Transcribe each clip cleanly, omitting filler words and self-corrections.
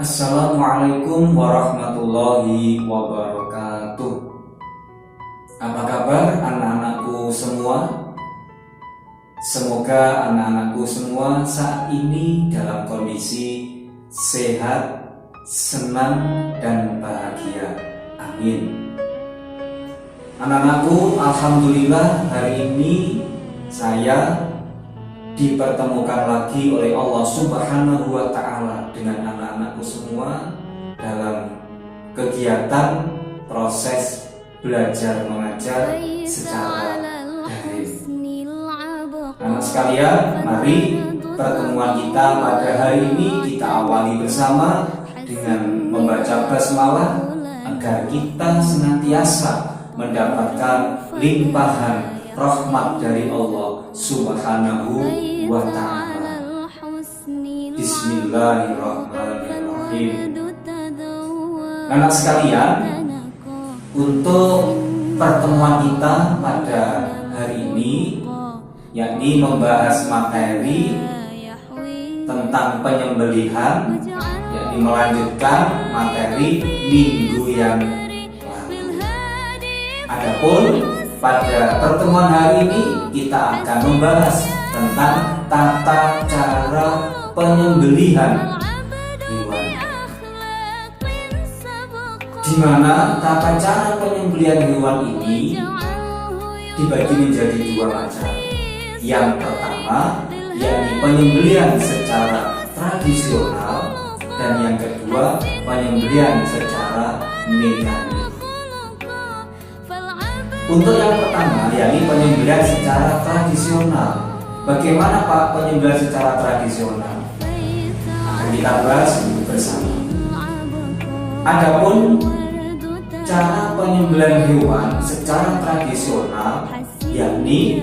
Assalamualaikum warahmatullahi wabarakatuh. Apa kabar anak-anakku semua? Semoga anak-anakku semua saat ini dalam kondisi sehat, senang, dan bahagia. Amin. Anak-anakku, alhamdulillah hari ini saya dipertemukan lagi oleh Allah Subhanahu wa Ta'ala dengan anak-anakku semua dalam kegiatan proses belajar mengajar secara daring. Anak sekalian, mari pertemuan kita pada hari ini kita awali bersama dengan membaca basmalah agar kita senantiasa mendapatkan limpahan rahmat dari Allah Subhanahu wa Ta'ala. Bismillahirrahmanirrahim. Anak sekalian, untuk pertemuan kita pada hari ini yakni membahas materi tentang penyembelihan, yakni melanjutkan materi minggu yang lalu. Adapun pada pertemuan hari ini kita akan membahas tentang tata cara penyembelihan hewan, di mana tata cara penyembelihan hewan ini dibagi menjadi dua macam. Yang pertama yakni penyembelihan secara tradisional dan yang kedua penyembelihan secara mekanik. Untuk yang pertama yakni penyembelihan secara tradisional. Bagaimana Pak penyembelihan secara tradisional? Akan kita bahas bersama. Adapun cara penyembelihan hewan secara tradisional yakni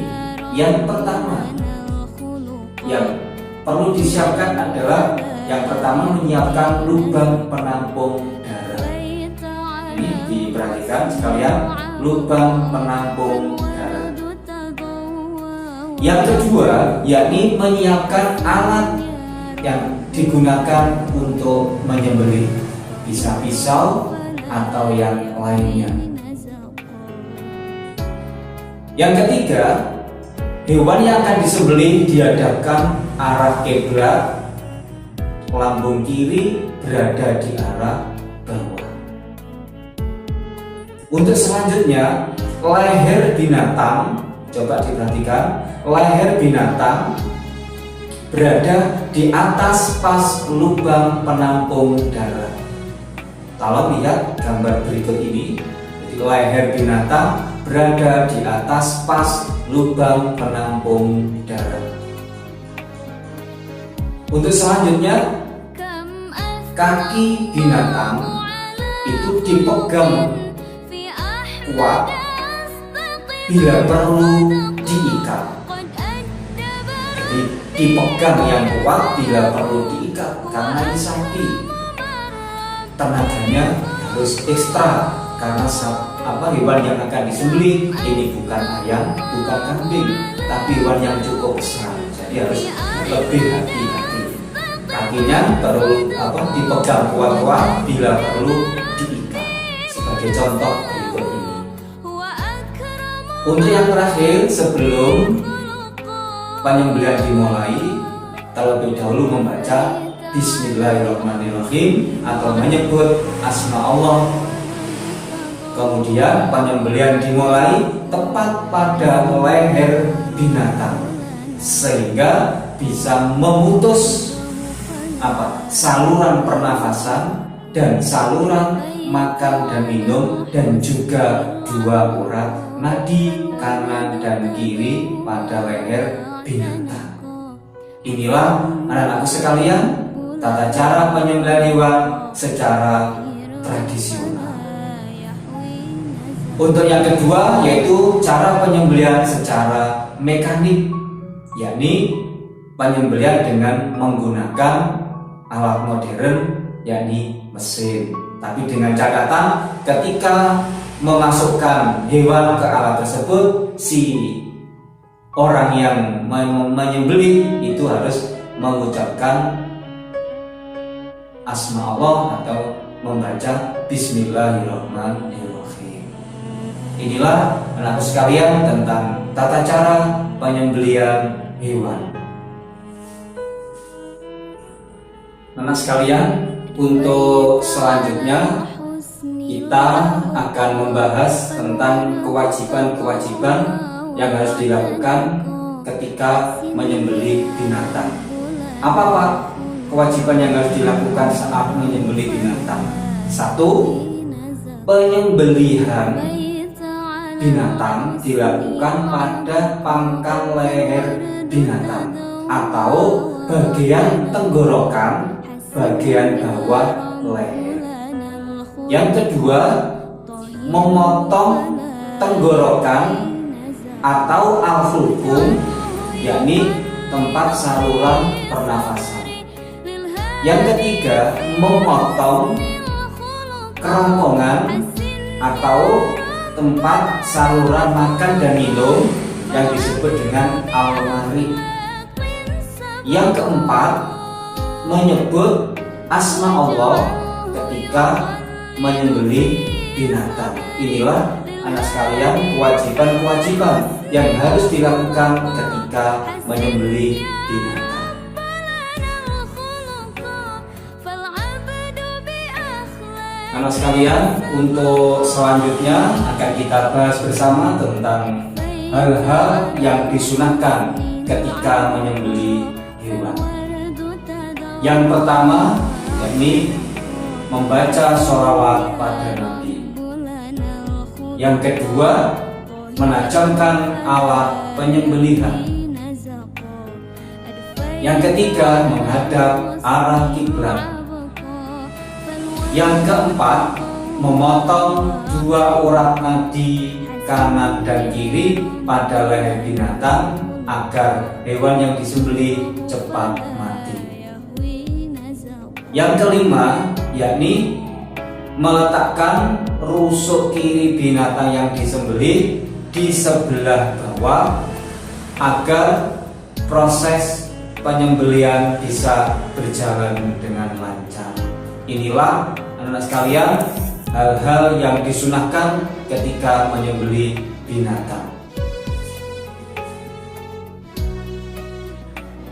yang pertama yang perlu disiapkan adalah yang pertama menyiapkan lubang penampung darah. Ini diperhatikan sekalian, lubang penampung darah. Yang kedua yakni menyiapkan alat yang digunakan untuk menyembelih, bisa pisau atau yang lainnya. Yang ketiga, hewan yang akan disembelih dihadapkan arah kiblat, lambung kiri berada di arah bawah. Untuk selanjutnya, leher binatang, coba diperhatikan, leher binatang berada di atas pas lubang penampung darah. Kalau lihat gambar berikut ini, leher binatang berada di atas pas lubang penampung darah. Untuk selanjutnya, kaki binatang itu dipegang kuat, bila perlu diikat. Jadi dipegang yang kuat bila perlu diikat, karena ini sapi, tenaganya harus ekstra karena hewan yang akan disembelih ini bukan ayam, bukan kambing, tapi hewan yang cukup besar, jadi harus lebih hati-hati. Kakinya perlu dipegang kuat-kuat, bila perlu diikat. Sebagai contoh berikut ini. Untuk yang terakhir, sebelum penyembelihan dimulai, terlebih dahulu membaca Bismillahirrahmanirrahim atau menyebut asma Allah. Kemudian penyembelihan dimulai tepat pada leher binatang sehingga bisa memutus saluran pernafasan dan saluran makan dan minum, dan juga dua urat nadi kanan dan kiri pada leher binatang. Inilah anak-anakku sekalian tata cara penyembelihan hewan secara tradisional. Untuk yang kedua yaitu cara penyembelihan secara mekanik, yakni penyembelihan dengan menggunakan alat modern yakni mesin. Tapi dengan catatan ketika memasukkan hewan ke alat tersebut, si orang yang menyembelih itu harus mengucapkan asma Allah atau membaca Bismillahirrahmanirrahim. Inilah anakku sekalian tentang tata cara penyembelihan hewan. Anak sekalian, untuk selanjutnya kita akan membahas tentang kewajiban-kewajiban yang harus dilakukan ketika menyembelih binatang. Apa Pak kewajiban yang harus dilakukan saat menyembelih binatang? 1. Penyembelihan binatang dilakukan pada pangkal leher binatang atau bagian tenggorokan bagian bawah leher. Yang kedua, memotong tenggorokan atau al-hulqum, yakni tempat saluran pernafasan. Yang ketiga, memotong kerongkongan atau tempat saluran makan dan minum yang disebut dengan almari. Yang keempat, menyebut asma Allah ketika menyembelih binatang. Inilah anak sekalian kewajiban-kewajiban yang harus dilakukan ketika menyembelih binatang. Anak sekalian, untuk selanjutnya akan kita bahas bersama tentang hal-hal yang disunahkan ketika menyembelih hewan. Yang pertama, yakni membaca sholawat pada Nabi. Yang kedua, menajamkan alat penyembelihan. Yang ketiga, menghadap arah kiblat. Yang keempat, memotong 2 urat nadi kanan dan kiri pada leher binatang agar hewan yang disembelih cepat mati. Yang kelima, yakni meletakkan rusuk kiri binatang yang disembelih di sebelah bawah agar proses penyembelihan bisa berjalan dengan lancar. Inilah anak sekalian hal-hal yang disunahkan ketika menyembelih binatang.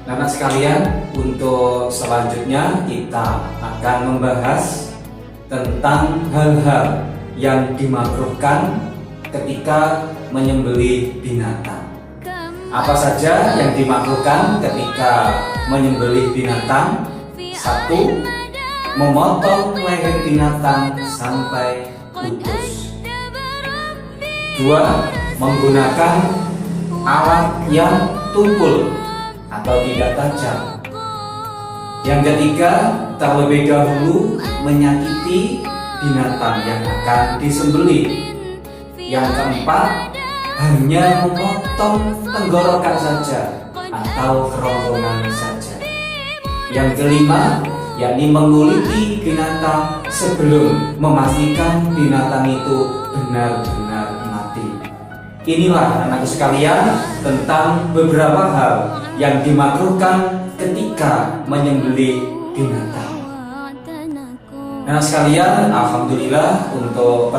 Anak sekalian, untuk selanjutnya kita akan membahas tentang hal-hal yang dimakruhkan ketika menyembelih binatang. Apa saja yang dimakruhkan ketika menyembelih binatang? 1. Memotong leher binatang sampai putus. 2. Menggunakan alat yang tumpul atau tidak tajam. Yang ketiga, terlebih dahulu menyakiti binatang yang akan disembelih. Yang keempat, hanya memotong tenggorokan saja atau kerongkongan saja. Yang kelima, yakni menguliti binatang sebelum memastikan binatang itu benar-benar mati. Inilah anakku sekalian tentang beberapa hal yang dimakruhkan ketika menyembelih binatang. Nah sekalian, alhamdulillah untuk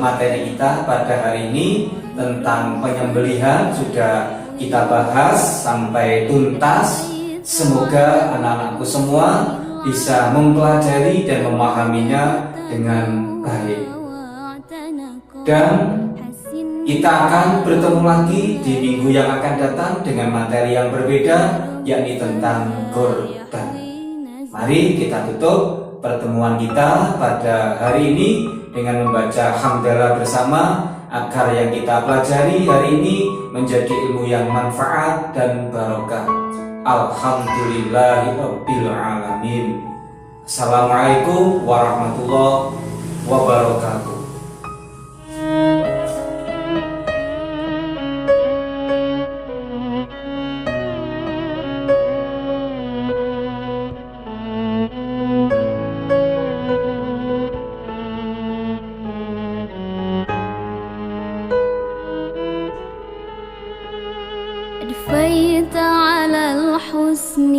materi kita pada hari ini tentang penyembelihan sudah kita bahas sampai tuntas. Semoga anak-anakku semua bisa mempelajari dan memahaminya dengan baik. Dan kita akan bertemu lagi di minggu yang akan datang dengan materi yang berbeda, yakni tentang korban. Mari kita tutup pertemuan kita pada hari ini dengan membaca hamdalah bersama agar yang kita pelajari hari ini menjadi ilmu yang manfaat dan barokah. Alhamdulillahirabbil alamin. Assalamualaikum warahmatullahi wabarakatuh. أدفيت على الحسن